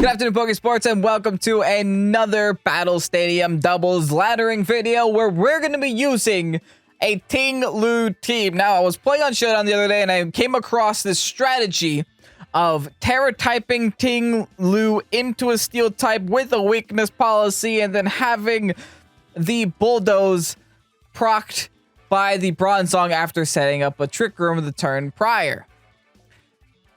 Good afternoon, Pokesports, and welcome to another Battle Stadium doubles laddering video where we're going to be using a Ting-Lu team. Now, I was playing on Showdown the other day, and I came across this strategy of Tera typing Ting-Lu into a Steel type with a weakness policy, and then having the Bulldoze procced by the Bronzong after setting up a Trick Room the turn prior.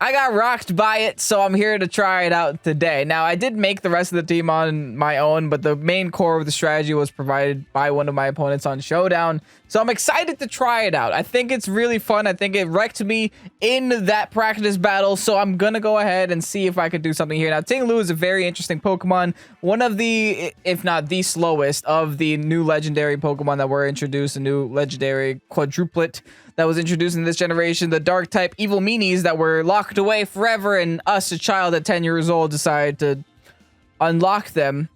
I got rocked by it, so I'm here to try it out today. Now, I did make the rest of the team on my own, but the main core of the strategy was provided by one of my opponents on Showdown. So I'm excited to try it out. I think it's really fun. I think it wrecked me in that practice battle, so I'm gonna go ahead and see if I could do something here. Now, Ting-Lu is a very interesting Pokemon. One of the, if not the slowest, of the new legendary Pokemon that were introduced, a new legendary quadruplet that was introduced in this generation, the dark type evil meanies that were locked away forever, and us, a child at 10 years old, decided to unlock them.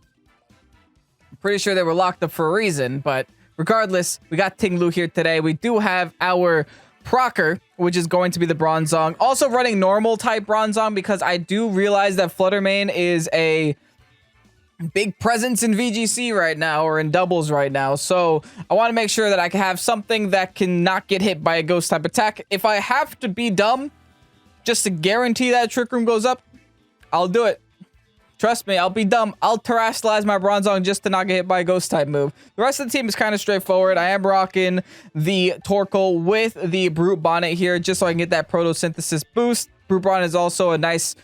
I'm pretty sure they were locked up for a reason, but regardless, we got Ting-Lu here today. We do have our Procker, which is going to be the Bronzong. Also running normal type Bronzong because I do realize that Fluttermane is a big presence in VGC right now, or in doubles right now, so I want to make sure that I can have something that can not get hit by a ghost type attack. If I have to be dumb just to guarantee that Trick Room goes up, I'll do it. Trust me, I'll be dumb. I'll terrestrialize my Bronzong just to not get hit by a ghost type move. The rest of the team is kind of straightforward. I am rocking the Torkoal with the Brute Bonnet here just so I can get that photosynthesis boost. Brute Bonnet is also a nice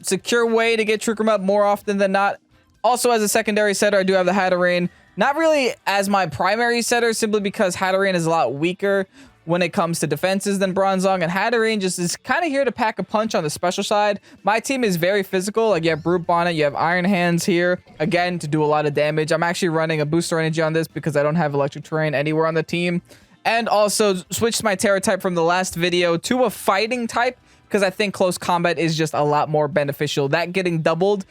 secure way to get Trick Room up more often than not. Also, as a secondary setter, I do have the Hatterene. Not really as my primary setter, simply because Hatterene is a lot weaker when it comes to defenses than Bronzong, and Hatterene just is kind of here to pack a punch on the special side. My team is very physical. Like, you have Brute Bonnet, you have Iron Hands here, again, to do a lot of damage. I'm actually running a booster energy on this because I don't have electric terrain anywhere on the team. And also switched my Tera type from the last video to a fighting type because I think close combat is just a lot more beneficial. That getting doubled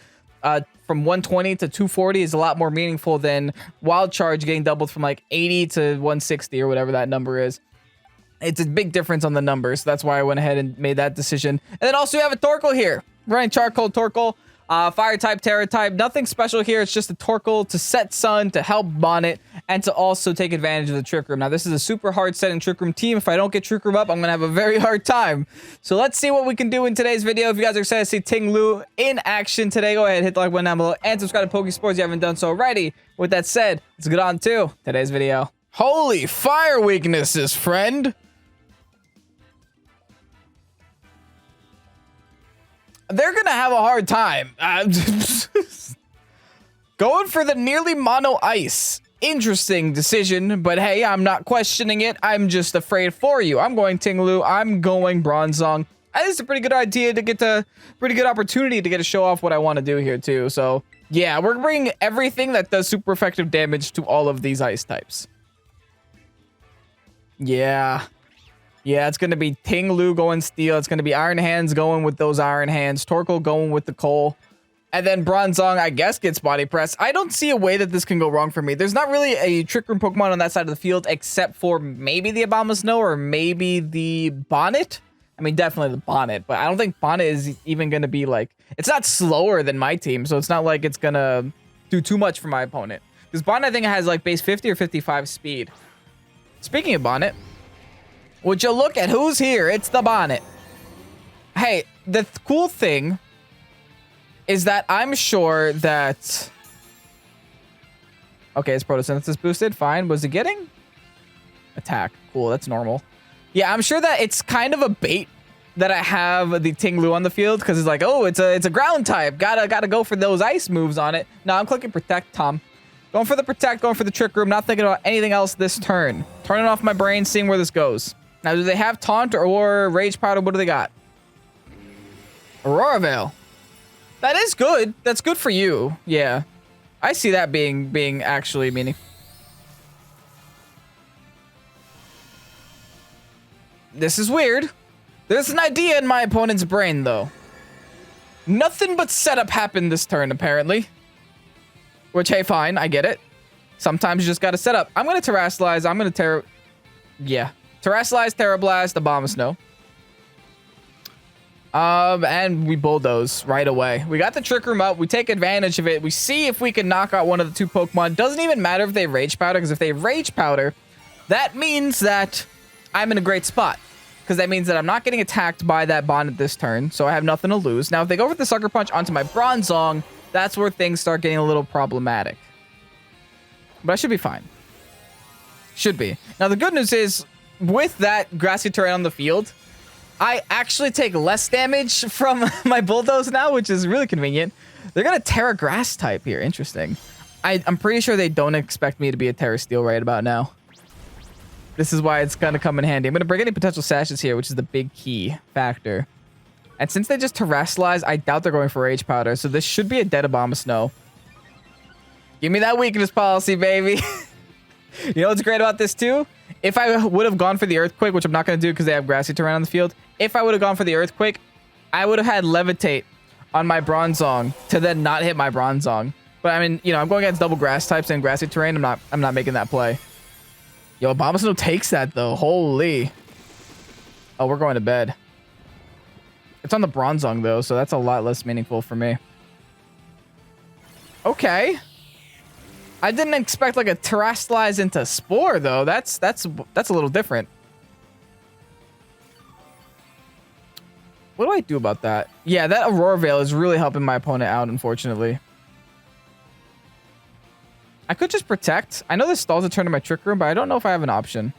from 120 to 240 is a lot more meaningful than Wild Charge getting doubled from like 80 to 160 or whatever that number is. It's a big difference on the numbers, so that's why I went ahead and made that decision. And then also we have a Torkoal here. Running Charcoal Torkoal, Fire type, Tera type. Nothing special here. It's just a Torkoal to set Sun, to help Bonnet, and to also take advantage of the Trick Room. Now, this is a super hard setting Trick Room team. If I don't get Trick Room up, I'm going to have a very hard time. So let's see what we can do in today's video. If you guys are excited to see Ting-Lu in action today, go ahead, hit the like button down below, and subscribe to Pokesports if you haven't done so already. With that said, let's get on to today's video. Holy fire weaknesses, friend! They're gonna have a hard time. Going for the nearly mono ice. Interesting decision, but hey, I'm not questioning it. I'm just afraid for you. I'm going Ting-Lu. I'm going Bronzong. I think it's a pretty good idea to get to, pretty good opportunity to get to show off what I want to do here too. So yeah, we're bringing everything that does super effective damage to all of these ice types. Yeah, it's going to be Ting-Lu going Steel. It's going to be Iron Hands going with those Iron Hands. Torkoal going with the Coal. And then Bronzong, I guess, gets Body Press. I don't see a way that this can go wrong for me. There's not really a Trick Room Pokemon on that side of the field except for maybe the Abomasnow or maybe the Bonnet. I mean, definitely the Bonnet. But I don't think Bonnet is even going to be like... It's not slower than my team, so it's not like it's going to do too much for my opponent. Because Bonnet, I think, has like base 50 or 55 speed. Speaking of Bonnet... would you look at who's here? It's the Bonnet. Hey, the cool thing is that I'm sure that... Okay, it's photosynthesis boosted. Fine. Was it getting? Attack. Cool, that's normal. Yeah, I'm sure that it's kind of a bait that I have the Ting-Lu on the field because it's like, oh, it's a ground type. Gotta go for those ice moves on it. No, I'm clicking Protect, Tom. Going for the Protect, going for the Trick Room. Not thinking about anything else this turn. Turning off my brain, seeing where this goes. Now, do they have Taunt or Rage Powder? What do they got? Aurora Veil. That is good. That's good for you. Yeah. I see that being actually meaning. This is weird. There's an idea in my opponent's brain, though. Nothing but setup happened this turn, apparently. Which, hey, fine. I get it. Sometimes you just gotta set up. I'm gonna Terrasilize. I'm gonna Yeah. Terrasilize, Tera Blast, Abomasnow. And we bulldoze right away. We got the Trick Room up. We take advantage of it. We see if we can knock out one of the two Pokemon. Doesn't even matter if they Rage Powder, because if they Rage Powder, that means that I'm in a great spot. Because that means that I'm not getting attacked by that Bonnet this turn, so I have nothing to lose. Now, if they go with the Sucker Punch onto my Bronzong, that's where things start getting a little problematic. But I should be fine. Should be. Now, the good news is, with that grassy terrain on the field, I actually take less damage from my Bulldoze now, which is really convenient. They're going to Tera Grass type here. Interesting. I'm pretty sure they don't expect me to be a Tera Steel right about now. This is why it's going to come in handy. I'm going to bring any potential sashes here, which is the big key factor. And since they just Terrasilize, I doubt they're going for Rage Powder. So this should be a dead Abomasnow. Give me that weakness policy, baby. You know what's great about this too? If I would have gone for the Earthquake, which I'm not going to do because they have grassy terrain on the field. If I would have gone for the Earthquake, I would have had Levitate on my Bronzong to then not hit my Bronzong. But I mean, you know, I'm going against double grass types and grassy terrain. I'm not making that play. Yo, Abomasnow takes that though. Holy. Oh, we're going to bed. It's on the Bronzong though, so that's a lot less meaningful for me. Okay. I didn't expect like a Terrasilize into Spore though. That's a little different. What do I do about that? Yeah, that Aurora Veil is really helping my opponent out, unfortunately. I could just protect. I know this stalls a turn to my Trick Room, but I don't know if I have an option.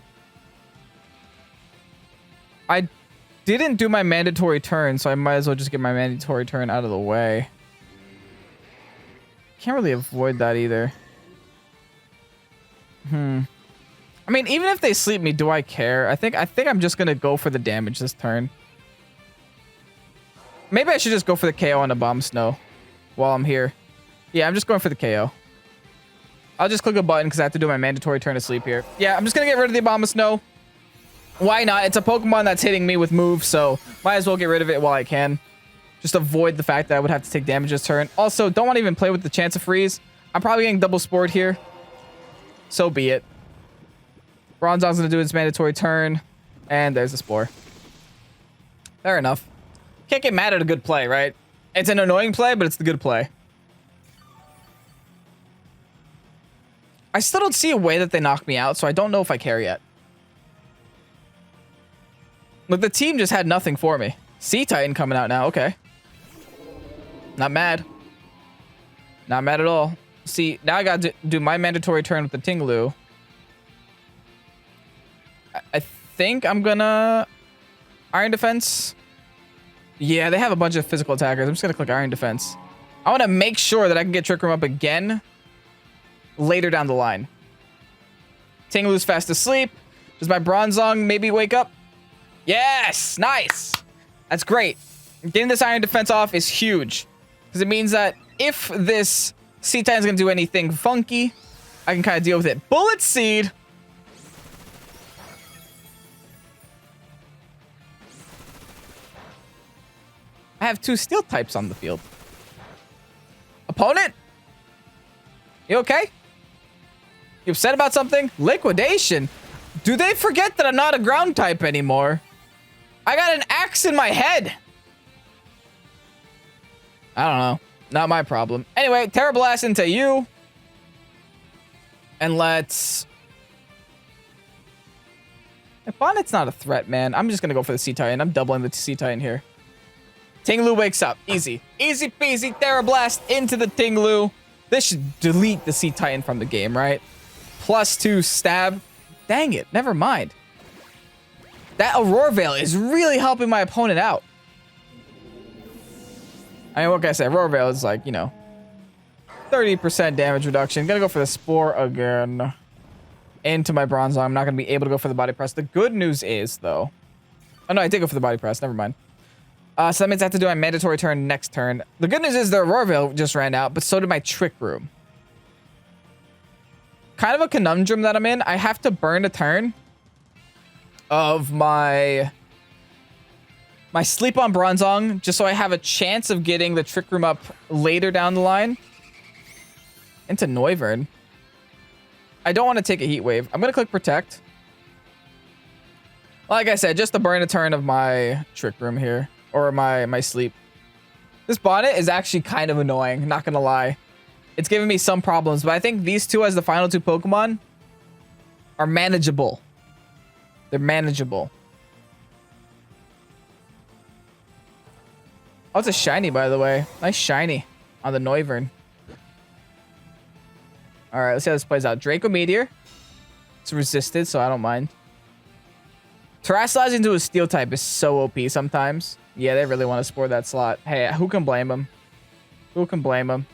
I didn't do my mandatory turn, so I might as well just get my mandatory turn out of the way. Can't really avoid that either. I mean, even if they sleep me, do I care? I think I'm just gonna go for the damage this turn. Maybe I should just go for the KO on the Abomasnow while I'm here. Yeah, I'm just going for the KO. I'll just click a button because I have to do my mandatory turn to sleep here. Yeah, I'm just gonna get rid of the Abomasnow. Why not? It's a Pokemon that's hitting me with moves, so might as well get rid of it while I can. Just avoid the fact that I would have to take damage this turn. Also, don't want to even play with the chance of freeze. I'm probably getting double spored here. So be it. Bronzong's gonna do its mandatory turn. And there's the Spore. Fair enough. Can't get mad at a good play, right? It's an annoying play, but it's the good play. I still don't see a way that they knock me out, so I don't know if I care yet. Look, the team just had nothing for me. Sea Titan coming out now. Okay. Not mad. Not mad at all. See, now I got to do my mandatory turn with the Ting-Lu. I think I'm gonna Iron Defense. Yeah, they have a bunch of physical attackers. I'm just gonna click Iron Defense. I want to make sure that I can get Trick Room up again later down the line. Ting-Lu's fast asleep. Does my Bronzong maybe wake up? Yes! Nice! That's great. Getting this Iron Defense off is huge. Because it means that if this Sea Titan's going to do anything funky, I can kind of deal with it. Bullet Seed! I have two Steel types on the field. Opponent? You okay? You upset about something? Liquidation? Do they forget that I'm not a ground type anymore? I got an axe in my head. I don't know. Not my problem. Anyway, Tera Blast into you. And let's... If Bonnet's not a threat, man, I'm just going to go for the Sea Titan. I'm doubling the Sea Titan here. Ting-Lu wakes up. Easy. Easy peasy. Tera Blast into the Ting-Lu. This should delete the Sea Titan from the game, right? +2 stab. Dang it. Never mind. That Aurora Veil is really helping my opponent out. I mean, what can I say? Aurora Veil is like, you know, 30% damage reduction. Gonna go for the Spore again. Into my Bronzong. I'm not gonna be able to go for the Body Press. The good news is, though... Oh, no, I did go for the Body Press. Never mind. So that means I have to do my mandatory turn next turn. The good news is the Aurora Veil just ran out, but so did my Trick Room. Kind of a conundrum that I'm in. I have to burn a turn of my sleep on Bronzong just so I have a chance of getting the Trick Room up later down the line. Into Noivern. I don't want to take a Heat Wave. I'm going to click Protect. Like I said, just to burn a turn of my Trick Room here. Or my sleep. This bonnet is actually kind of annoying, not gonna lie. It's giving me some problems, but I think these two as the final two Pokemon are manageable. They're manageable. Oh, it's a shiny, by the way. Nice shiny on the Noivern. All right, let's see how this plays out. Draco Meteor. It's resisted, so I don't mind. Terrasilize into a steel type is so OP sometimes. Yeah, they really want to spore that slot. Hey, who can blame them? Who can blame them?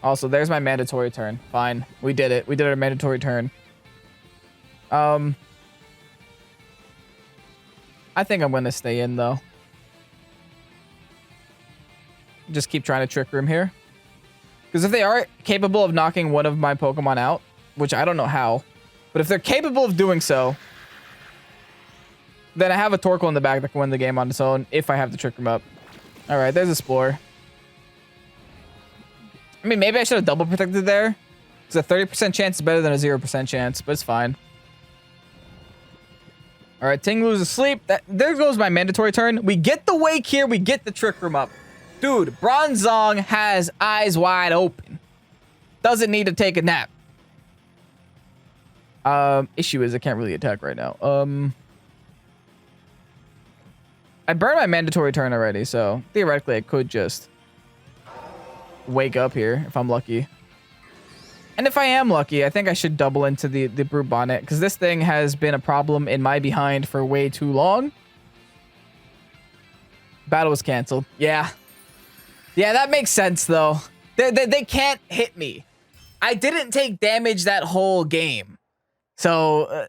Also, there's my mandatory turn. Fine. We did it. We did our mandatory turn. I think I'm going to stay in, though. Just keep trying to Trick Room here. Because if they are capable of knocking one of my Pokemon out, which I don't know how, but if they're capable of doing so, then I have a Torkoal in the back that can win the game on its own if I have to Trick Room up. All right, there's a Spore. I mean, maybe I should have double protected there. Because a 30% chance is better than a 0% chance, but it's fine. All right, Ting-Lu's asleep. There goes my mandatory turn. We get the wake here. We get the Trick Room up. Dude, Bronzong has eyes wide open. Doesn't need to take a nap. Issue is I can't really attack right now. I burned my mandatory turn already, so theoretically I could just wake up here if I'm lucky. And if I am lucky, I think I should double into the Brute Bonnet, because this thing has been a problem in my behind for way too long. Battle was canceled. Yeah. Yeah, that makes sense, though. They can't hit me. I didn't take damage that whole game. So,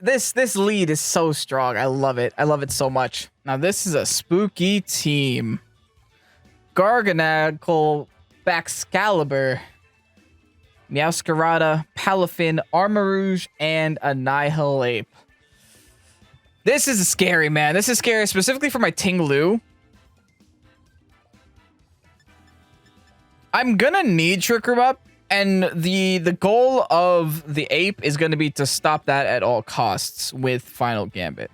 this lead is so strong. I love it. I love it so much. Now, this is a spooky team. Garganacl, Baxcalibur, Meowscarada, Palafin, Armarouge, and Annihilate. This is scary, man. This is scary, specifically for my Ting-Lu. I'm gonna need Trick Room up, and the goal of the ape is gonna be to stop that at all costs with Final Gambit.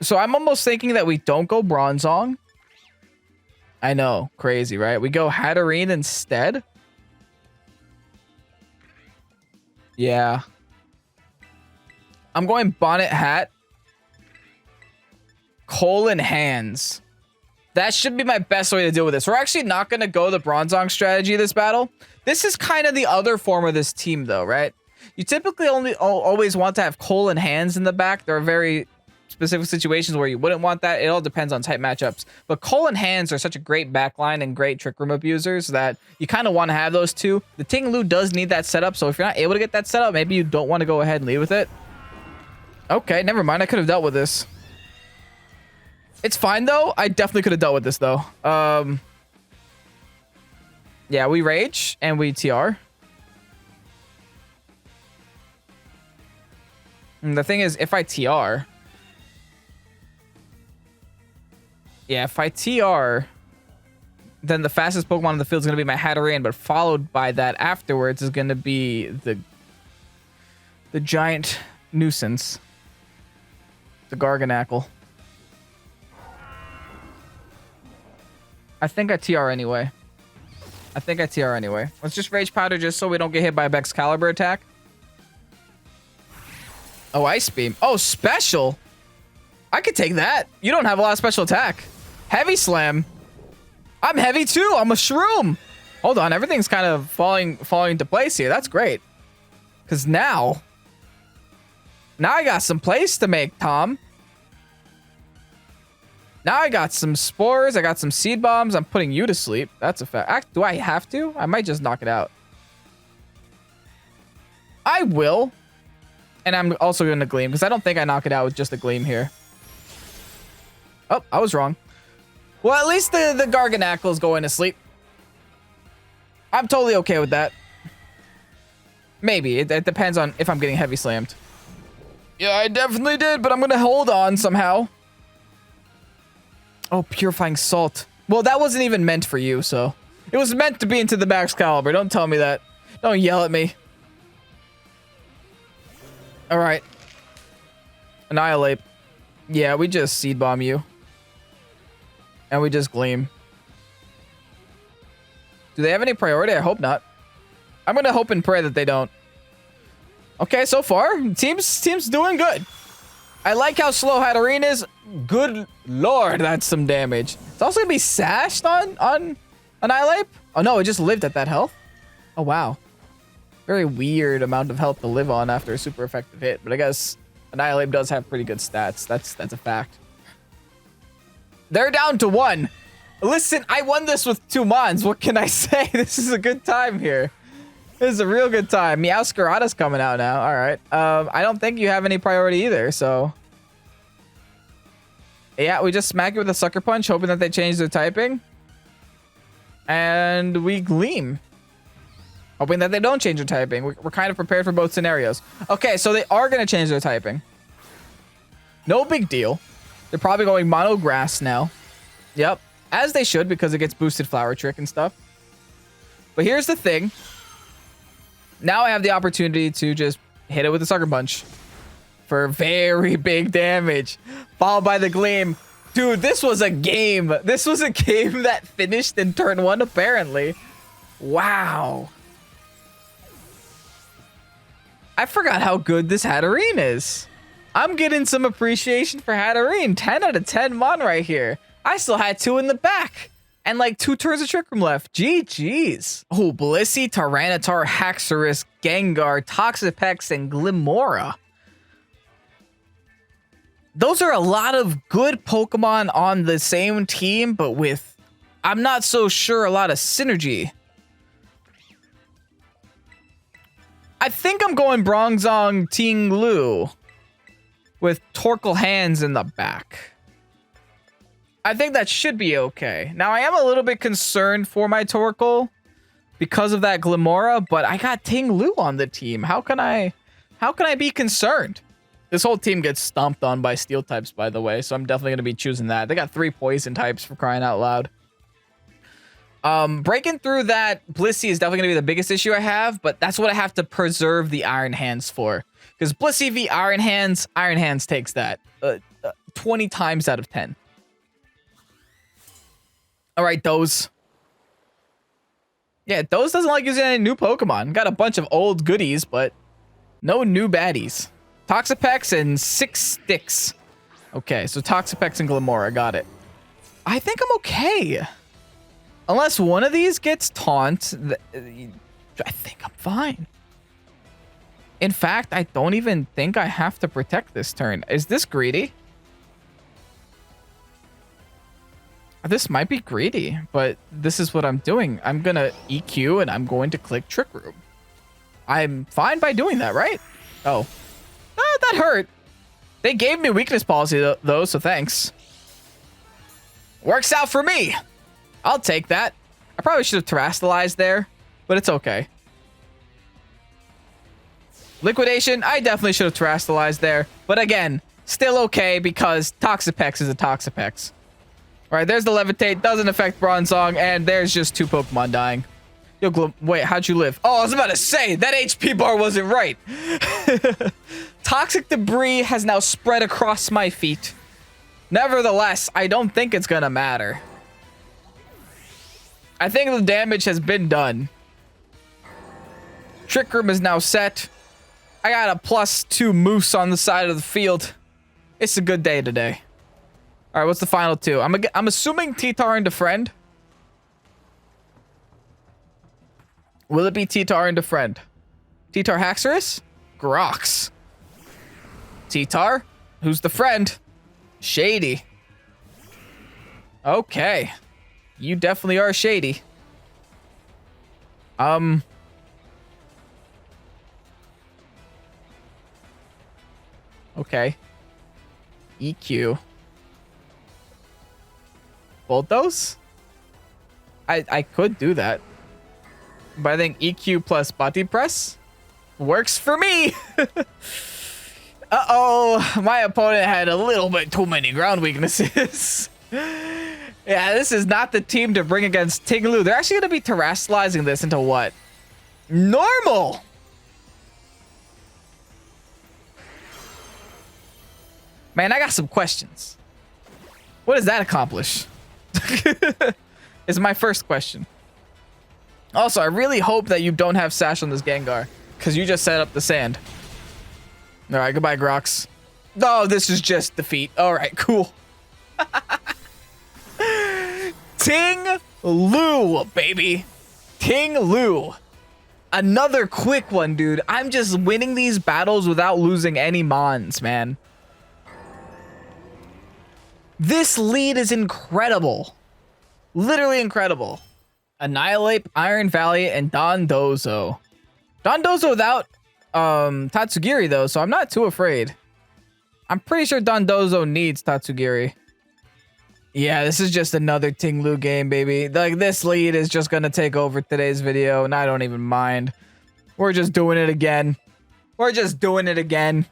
So I'm almost thinking that we don't go Bronzong. I know, crazy, right? We go Hatterene instead. Yeah. I'm going Bonnet Hat. Colon Hands. That should be my best way to deal with this. We're actually not going to go the Bronzong strategy this battle. This is kind of the other form of this team, though, right? You typically always want to have Colon Hands in the back. There are very specific situations where you wouldn't want that. It all depends on type matchups. But Colon Hands are such a great backline and great Trick Room abusers that you kind of want to have those two. The Ting-Lu does need that setup, so if you're not able to get that setup, maybe you don't want to go ahead and lead with it. Okay, never mind. I could have dealt with this. It's fine, though. I definitely could have dealt with this, though. Yeah, we Rage, and we TR. And the thing is, if I TR... Yeah, if I TR, then the fastest Pokemon on the field is going to be my Hatterene, but followed by that afterwards is going to be the giant nuisance. The Garganacl. I think I TR anyway. Let's just Rage Powder just so we don't get hit by a Baxcalibur attack. Oh, Ice Beam. Oh, special. I could take that. You don't have a lot of special attack. Heavy Slam. I'm heavy too. I'm a shroom. Hold on. Everything's kind of falling into place here. That's great. Because now I got some plays to make, Tom. Now I got some spores. I got some seed bombs. I'm putting you to sleep. That's a fact. Do I have to? I might just knock it out. I will. And I'm also going to Gleam because I don't think I knock it out with just a Gleam here. Oh, I was wrong. Well, at least the Garganacl is going to sleep. I'm totally okay with that. Maybe. It depends on if I'm getting heavy slammed. Yeah, I definitely did, but I'm going to hold on somehow. Oh, Purifying Salt. Well, that wasn't even meant for you, so. It was meant to be into the Baxcalibur. Don't tell me that. Don't yell at me. All right. Annihilate. Yeah, we just Seed Bomb you. And we just Gleam. Do they have any priority? I hope not. I'm gonna hope and pray that they don't. Okay, so far, team's doing good. I like how slow Hatterene is. Good lord, that's some damage. It's also gonna be sashed on Annihilate. Oh no, it just lived at that health. Oh wow. Very weird amount of health to live on after a super effective hit, but I guess Annihilate does have pretty good stats. That's a fact. They're down to 1. Listen, I won this with 2 mons. What can I say? This is a good time here. This is a real good time. Meowscarada's coming out now. All right. I don't think you have any priority either, so. Yeah, we just smack it with a Sucker Punch, hoping that they change their typing. And we Gleam. Hoping that they don't change their typing. We're kind of prepared for both scenarios. Okay, so they are going to change their typing. No big deal. They're probably going Mono Grass now. Yep. As they should, because it gets boosted Flower Trick and stuff. But here's the thing. Now I have the opportunity to just hit it with a Sucker Punch. For very big damage. Followed by the Gleam. Dude, this was a game. This was a game that finished in turn 1, apparently. Wow. I forgot how good this Hatterene is. I'm getting some appreciation for Hatterene. 10 out of 10 mon right here. I still had 2 in the back. And like 2 turns of Trick Room left. GG's. Oh, Blissey, Tyranitar, Haxorus, Gengar, Toxapex, and Glimmora. Those are a lot of good Pokemon on the same team, but with, I'm not so sure, a lot of synergy. I think I'm going Bronzong Ting-Lu with Torkoal Hands in the back. I think that should be okay. Now, I am a little bit concerned for my Torkoal because of that Glimmora, but I got Ting-Lu on the team. How can I be concerned? This whole team gets stomped on by Steel types, by the way, so I'm definitely going to be choosing that. They got 3 Poison types, for crying out loud. Breaking through that Blissey is definitely going to be the biggest issue I have, but that's what I have to preserve the Iron Hands for. Because Blissey v Iron Hands takes that 20 times out of 10. All right, Doze. Yeah, Doze doesn't like using any new Pokemon. Got a bunch of old goodies, but no new baddies. Toxapex and 6 sticks. Okay, so Toxapex and Glimmora, got it. I think I'm okay. Unless one of these gets taunt, I think I'm fine. In fact, I don't even think I have to protect this turn. Is this greedy? This might be greedy, but this is what I'm doing. I'm gonna EQ and I'm going to click Trick Room. I'm fine by doing that, right? Oh. That hurt. They gave me weakness policy though, so thanks. Works out for me. I'll take that. I probably should have terastallized there, but it's okay. Liquidation, I definitely should have terastallized there, but again, still okay because Toxapex is a Toxapex. All right, there's the Levitate, doesn't affect Bronzong, and there's just 2 Pokemon dying. Yo, wait, how'd you live? Oh, I was about to say, that HP bar wasn't right. Toxic debris has now spread across my feet. Nevertheless, I don't think it's gonna matter. I think the damage has been done. Trick Room is now set. I got a +2 Moose on the side of the field. It's a good day today. All right, what's the final 2? I'm assuming T-Tar into Friend. Will it be T-Tar into Friend? T-Tar Haxorus? Grox. T-Tar? Who's the friend? Shady. Okay. You definitely are shady. Okay. EQ. Bulldoze? I could do that. But I think EQ plus body press works for me. Uh-oh. My opponent had a little bit too many ground weaknesses. Yeah, this is not the team to bring against Ting-Lu. They're actually going to be terastallizing this into what? Normal. Man, I got some questions. What does that accomplish? Is my first question. Also, I really hope that you don't have Sash on this Gengar, because you just set up the sand. All right, goodbye, Grox. Oh, this is just defeat. All right, cool. Ting-Lu, baby. Ting-Lu. Another quick one, dude. I'm just winning these battles without losing any mons, man. This lead is incredible. Literally incredible. Annihilate, Iron Valley, and Dondozo. Dondozo without Tatsugiri, though, so I'm not too afraid. I'm pretty sure Dondozo needs Tatsugiri. Yeah, this is just another Ting-Lu game, baby. Like, this lead is just gonna take over today's video, and I don't even mind. We're just doing it again. We're just doing it again.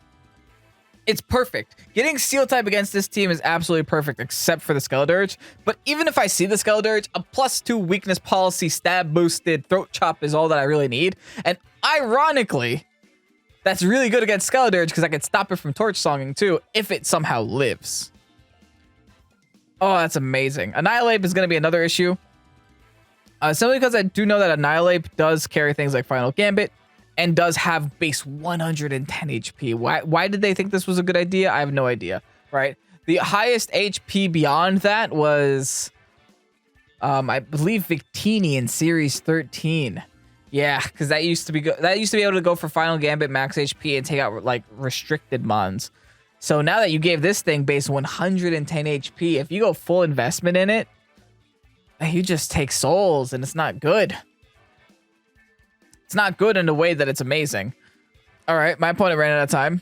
It's perfect. Getting Steel type against this team is absolutely perfect, except for the Skeledirge. But even if I see the Skeledirge, a +2 weakness policy, stab boosted, throat chop is all that I really need. And ironically, that's really good against Skeledirge because I can stop it from torch songing too, if it somehow lives. Oh, that's amazing. Annihilate is going to be another issue. Simply because I do know that Annihilate does carry things like Final Gambit and does have base 110 HP. Why did they think this was a good idea? I have no idea, right? The highest HP beyond that was, I believe, Victini in Series 13. Yeah, because that used to be able to go for Final Gambit max HP and take out like restricted mons. So now that you gave this thing base 110 HP, if you go full investment in it, you just take souls, and it's not good. It's not good in a way that it's amazing. All right, my opponent ran out of time.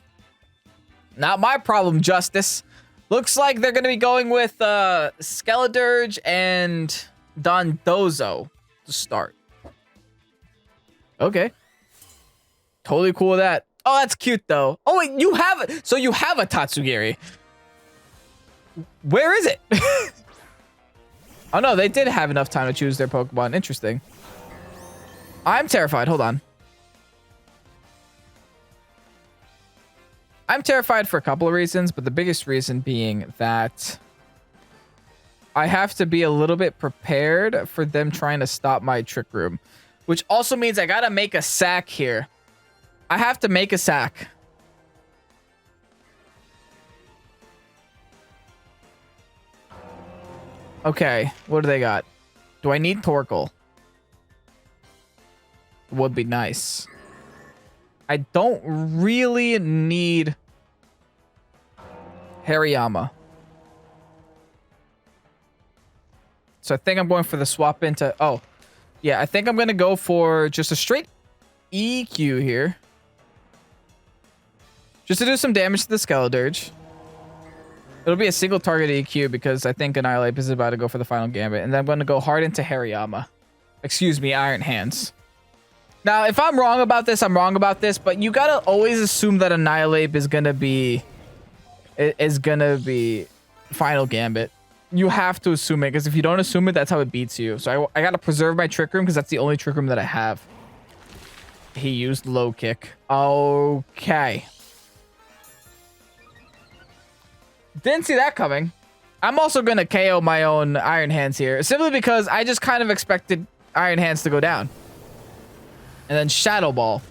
Not my problem, Justice. Looks like they're going to be going with Skeledirge and Dondozo to start. Okay. Totally cool with that. Oh, that's cute, though. Oh, wait, you have a Tatsugiri. Where is it? Oh, no, they did have enough time to choose their Pokemon. Interesting. I'm terrified. Hold on. I'm terrified for a couple of reasons, but the biggest reason being that I have to be a little bit prepared for them trying to stop my Trick Room, which also means I got to make a sack here. I have to make a sack. Okay, what do they got? Do I need Torkoal? Would be nice. I don't really need Hariyama. So I think I'm going for the swap into... Oh, yeah, I think I'm going to go for just a straight EQ here. Just to do some damage to the Skeledirge. It'll be a single target EQ because I think Annihilate is about to go for the Final Gambit. And then I'm going to go hard into Hariyama. Excuse me, Iron Hands. Now, if I'm wrong about this, I'm wrong about this. But you got to always assume that Annihilate is going to be... Final Gambit. You have to assume it, because if you don't assume it, that's how it beats you. So I got to preserve my Trick Room because that's the only Trick Room that I have. He used Low Kick. Okay. Didn't see that coming. I'm also going to KO my own Iron Hands here, simply because I just kind of expected Iron Hands to go down. And then Shadow Ball.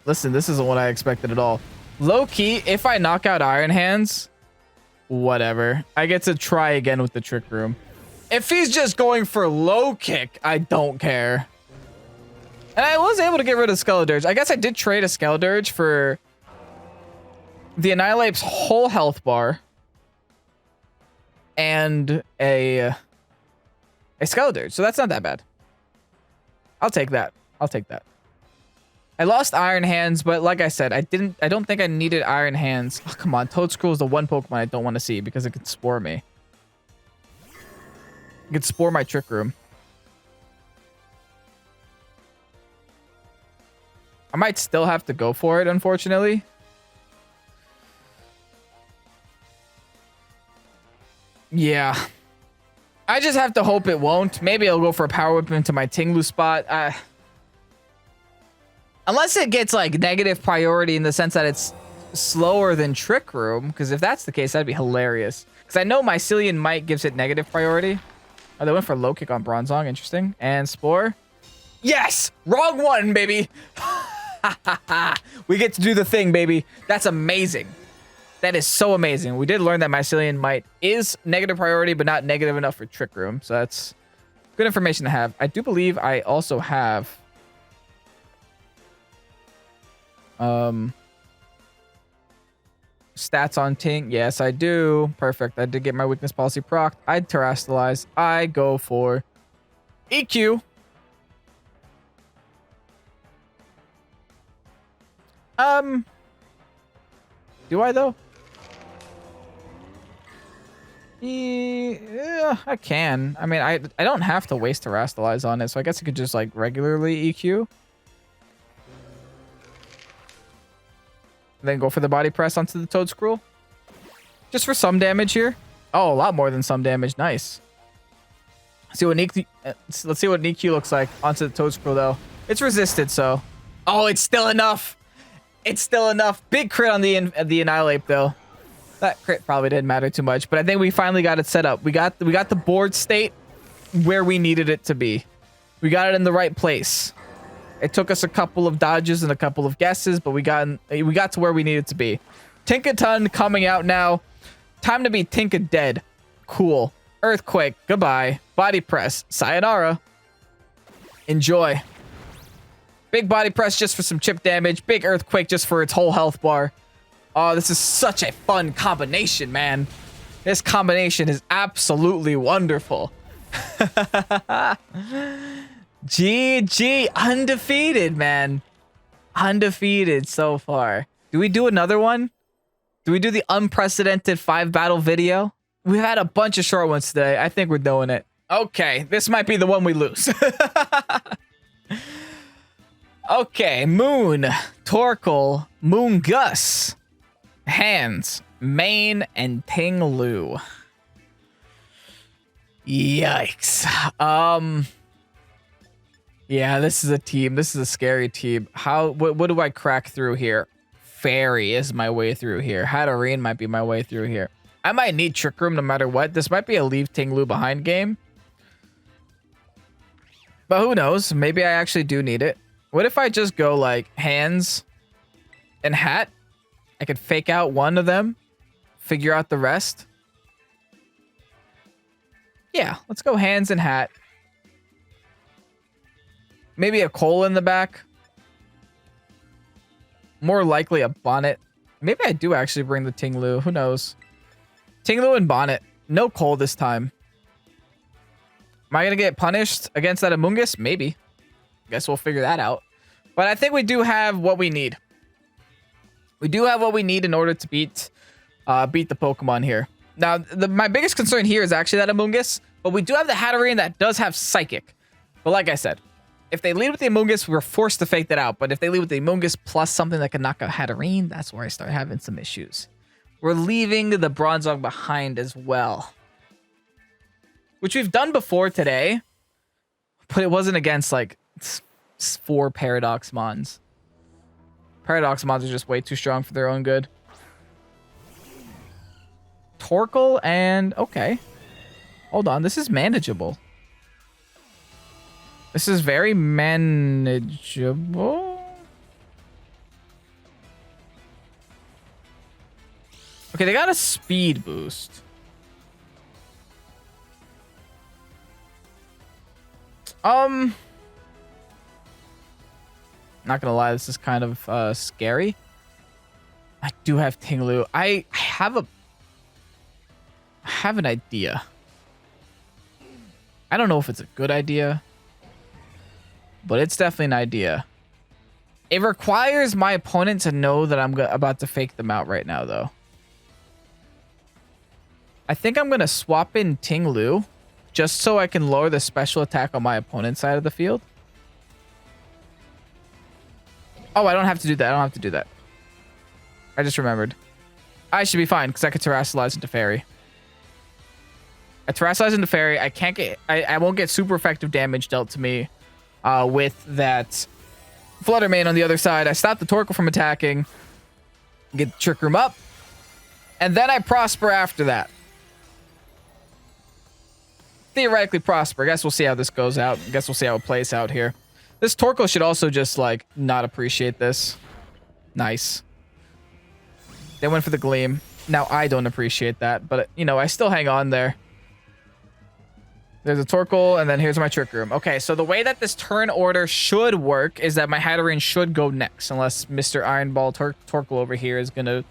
Listen, this isn't what I expected at all. Low key, if I knock out Iron Hands, whatever. I get to try again with the Trick Room. If he's just going for Low Kick, I don't care. And I was able to get rid of Skeledirge. I guess I did trade a Skeledirge for the Annihilate's whole health bar and a Skeledirge. So that's not that bad. I'll take that. I'll take that. I lost Iron Hands, but like I said, I don't think I needed Iron Hands. Oh, come on. Toedscruel is the one Pokemon I don't want to see because it could spore me. It could spore my Trick Room. I might still have to go for it, unfortunately. Yeah. I just have to hope it won't. Maybe I'll go for a Power Whip into my Ting-Lu spot. Unless it gets like negative priority in the sense that it's slower than Trick Room, because if that's the case, that'd be hilarious. Because I know Mycelium Might gives it negative priority. Oh, they went for low kick on Bronzong. Interesting. And Spore. Yes! Wrong one, baby! We get to do the thing, baby. That's amazing. That is so amazing. We did learn that Mycelium Might is negative priority, but not negative enough for Trick Room. So that's good information to have. I do believe I also have... stats on Ting. Yes, I do. Perfect. I did get my weakness policy procced. I'd terrestrialize. I go for EQ. Do I though? Yeah, I can. I mean, I don't have to waste terrestrialize on it, so I guess I could just like regularly EQ. Then go for the body press onto the Toad Scroll. Just for some damage here. Oh, a lot more than some damage. Nice. Let's see what EQ looks like onto the Toad Scroll though. It's resisted, so. Oh, it's still enough. It's still enough. Big crit on the Annihilate though. That crit probably didn't matter too much, but I think we finally got it set up. We got the board state where we needed it to be. We got it in the right place. It took us a couple of dodges and a couple of guesses, but we got to where we needed to be. Tinkaton coming out now. Time to be Tinka dead. Cool. Earthquake. Goodbye. Body press. Sayonara. Enjoy. Big body press just for some chip damage. Big earthquake just for its whole health bar. Oh, this is such a fun combination, man. This combination is absolutely wonderful. GG. Undefeated, man. Undefeated so far. Do we do another one? Do we do the unprecedented 5-battle video? We've had a bunch of short ones today. I think we're doing it. Okay, this might be the one we lose. Okay, Moon, Torkoal, Moongus, Hands, Mane, and Ting-Lu. Yikes. Yeah, this is a team. This is a scary team. What do I crack through here? Fairy is my way through here. Hatterene might be my way through here. I might need Trick Room no matter what. This might be a leave Ting-Lu behind game. But who knows? Maybe I actually do need it. What if I just go like Hands and Hat? I could fake out one of them, figure out the rest. Yeah, let's go Hands and Hat. Maybe a Coal in the back. More likely a Bonnet. Maybe I do actually bring the Ting-Lu. Who knows? Ting-Lu and Bonnet. No Coal this time. Am I going to get punished against that Amoonguss? Maybe. Guess we'll figure that out. But I think we do have what we need. We do have what we need in order to beat the Pokemon here. Now, my biggest concern here is actually that Amoonguss. But we do have the Hatterene that does have Psychic. But like I said, if they lead with the Amoonguss, we're forced to fake that out. But if they lead with the Amoonguss plus something that can knock out Hatterene, that's where I start having some issues. We're leaving the Bronzong behind as well. Which we've done before today. But it wasn't against, like, 4 Paradox Mons. Paradox Mons are just way too strong for their own good. Torkoal and... Okay. Hold on. This is manageable. This is very manageable. Okay, they got a speed boost. Not gonna lie, this is kind of scary. I do have Ting-Lu. I have an idea. I don't know if it's a good idea, but it's definitely an idea. It requires my opponent to know that I'm about to fake them out right now, though. I think I'm gonna swap in Ting-Lu just so I can lower the special attack on my opponent's side of the field. Oh, I don't have to do that. I don't have to do that. I just remembered. I should be fine because I could Terrasilize into Fairy. I Terrasilize into Fairy. I can't get. I won't get super effective damage dealt to me with that Flutter Mane on the other side. I stopped the Torkoal from attacking. Get the Trick Room up. And then I prosper after that. Theoretically prosper. I guess we'll see how this goes out. I guess we'll see how it plays out here. This Torkoal should also just, like, not appreciate this. Nice. They went for the Gleam. Now, I don't appreciate that, but, you know, I still hang on there. There's a Torkoal, and then here's my Trick Room. Okay, so the way that this turn order should work is that my Hatterene should go next, unless Mr. Iron Ball Torkoal over here is going to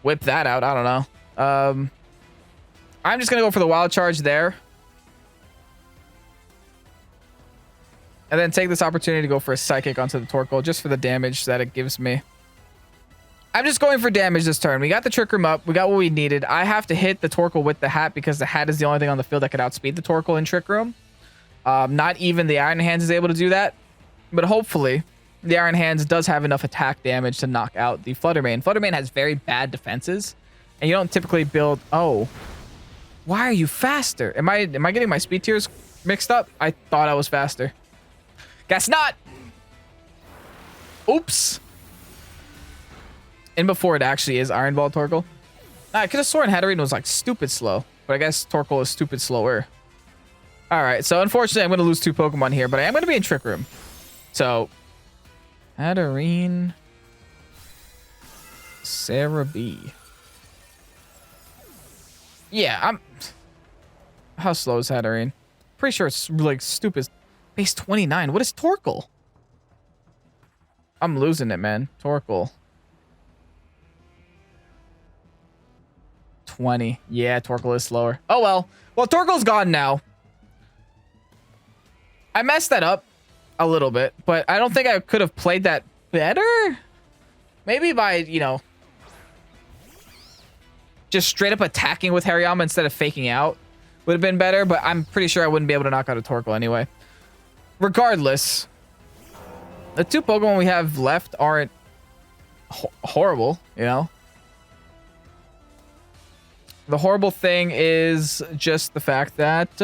whip that out. I don't know. I'm just going to go for the Wild Charge there. And then take this opportunity to go for a Psychic onto the Torkoal, just for the damage that it gives me. I'm just going for damage this turn. We got the Trick Room up. We got what we needed. I have to hit the Torkoal with the hat because the hat is the only thing on the field that could outspeed the Torkoal in Trick Room. Not even the Iron Hands is able to do that. But hopefully, the Iron Hands does have enough attack damage to knock out the Fluttermane. Fluttermane has very bad defenses. And you don't typically build... Oh. Why are you faster? Am I getting my speed tiers mixed up? I thought I was faster. Guess not! Oops. And before it actually is Iron Ball Torkoal. I could have sworn Hatterene was like stupid slow. But I guess Torkoal is stupid slower. Alright, so unfortunately I'm going to lose 2 Pokemon here. But I am going to be in Trick Room. So, Hatterene. Sarah B. Yeah, I'm... How slow is Hatterene? Pretty sure it's like stupid. Base 29. What is Torkoal? I'm losing it, man. Torkoal. 20. Yeah, Torkoal is slower. Oh, well. Well, Torkoal's gone now. I messed that up a little bit, but I don't think I could have played that better. Maybe by, you know, just straight up attacking with Hariyama instead of faking out would have been better, but I'm pretty sure I wouldn't be able to knock out a Torkoal anyway. Regardless, the 2 Pokemon we have left aren't horrible, you know? The horrible thing is just the fact that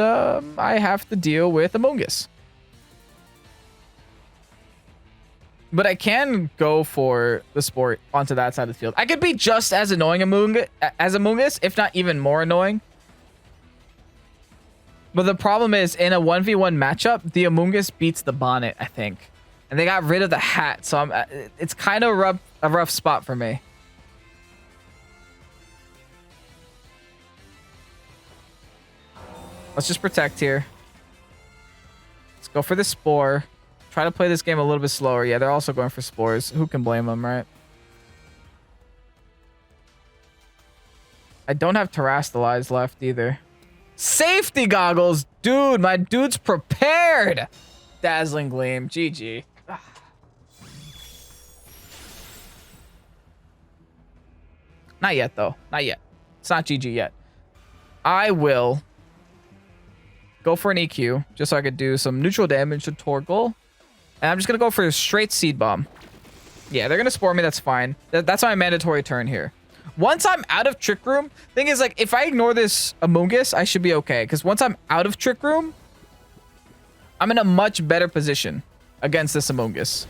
I have to deal with Amoonguss. But I can go for the Sport onto that side of the field. I could be just as annoying Amoonguss, if not even more annoying. But the problem is, in a 1v1 matchup, the Amoonguss beats the Bonnet, I think. And they got rid of the hat, so it's kind of a rough spot for me. Let's just protect here. Let's go for the Spore. Try to play this game a little bit slower. Yeah, they're also going for Spores. Who can blame them, right? I don't have Terrastalize left either. Safety goggles! Dude, my dude's prepared! Dazzling Gleam. GG. Not yet, though. Not yet. It's not GG yet. I will go for an EQ, just so I could do some neutral damage to Torkoal. And I'm just going to go for a straight Seed Bomb. Yeah, they're going to Spore me. That's fine. That's my mandatory turn here. Once I'm out of Trick Room, thing is, like, if I ignore this Amoonguss, I should be okay. Because once I'm out of Trick Room, I'm in a much better position against this Amoonguss.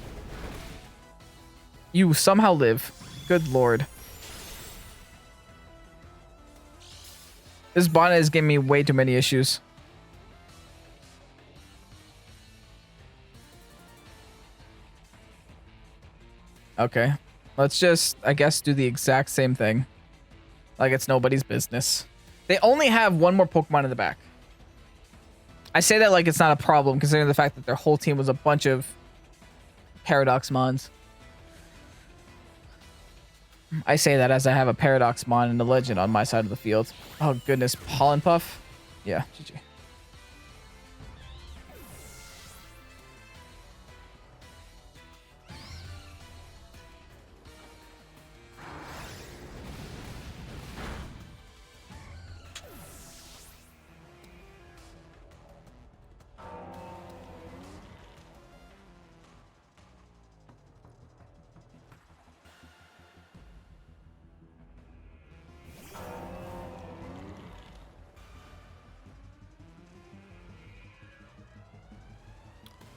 You somehow live. Good lord. This Bonnet is giving me way too many issues. Okay. Let's just, I guess, do the exact same thing. Like it's nobody's business. They only have 1 more Pokemon in the back. I say that like it's not a problem, considering the fact that their whole team was a bunch of Paradox Mons. I say that as I have a Paradox Mon and a Legend on my side of the field. Oh, goodness. Pollen Puff? Yeah, GG.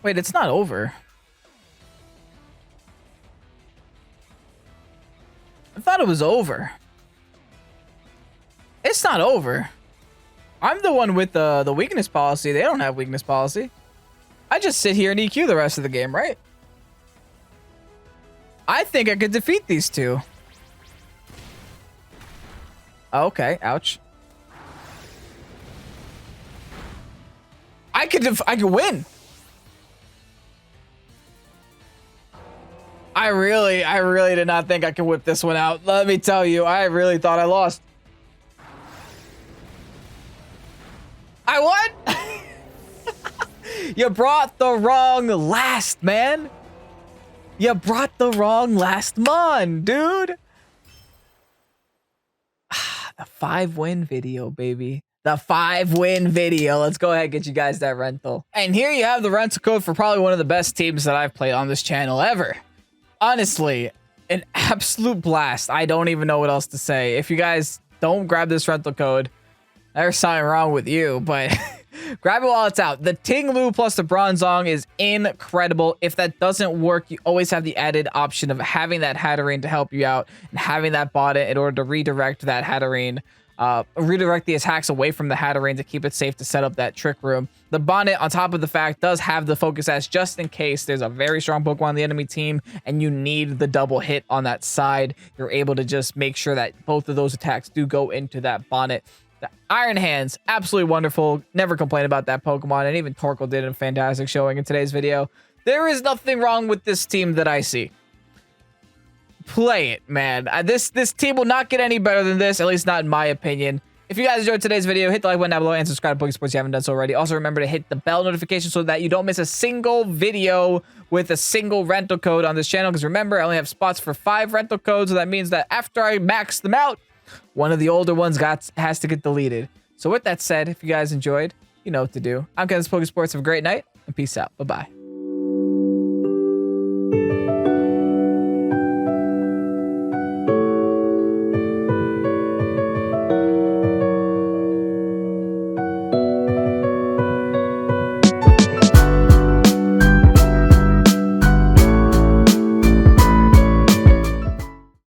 Wait, it's not over. thought it was over. It's not over. I'm the one with the weakness policy. They don't have weakness policy. I just sit here and EQ the rest of the game, right? I think I could defeat these two. Okay, ouch. I could win. I really did not think I could whip this one out. Let me tell you, I really thought I lost. I won. You brought the wrong last, man. You brought the wrong last mon, dude. The 5-win video, baby. The 5-win video. Let's go ahead and get you guys that rental. And here you have the rental code for probably one of the best teams that I've played on this channel ever. Honestly, an absolute blast. I don't even know what else to say. If you guys don't grab this rental code, there's something wrong with you, but grab it while it's out. The Ting-Lu plus the Bronzong is incredible. If that doesn't work, you always have the added option of having that Hatterene to help you out and having that bonnet in order to redirect that Hatterene, redirect the attacks away from the Hatterene to keep it safe to set up that trick room. The bonnet, on top of the fact, does have the focus sash just in case there's a very strong Pokemon on the enemy team and you need the double hit on that side. You're able to just make sure that both of those attacks do go into that bonnet. The Iron Hands, absolutely wonderful. Never complain about that Pokemon, and even Torkoal did a fantastic showing in today's video. There is nothing wrong with this team that I see. Play it, man. This team will not get any better than this, at least not in my opinion. If you guys enjoyed today's video, hit the like button down below and subscribe to Pokesports if you haven't done so already. Also, remember to hit the bell notification so that you don't miss a single video with a single rental code on this channel. Because remember, I only have spots for 5 rental codes, so that means that after I max them out, one of the older ones has to get deleted. So with that said, if you guys enjoyed, you know what to do. I'm Pokesports. Have a great night, and peace out. Bye-bye.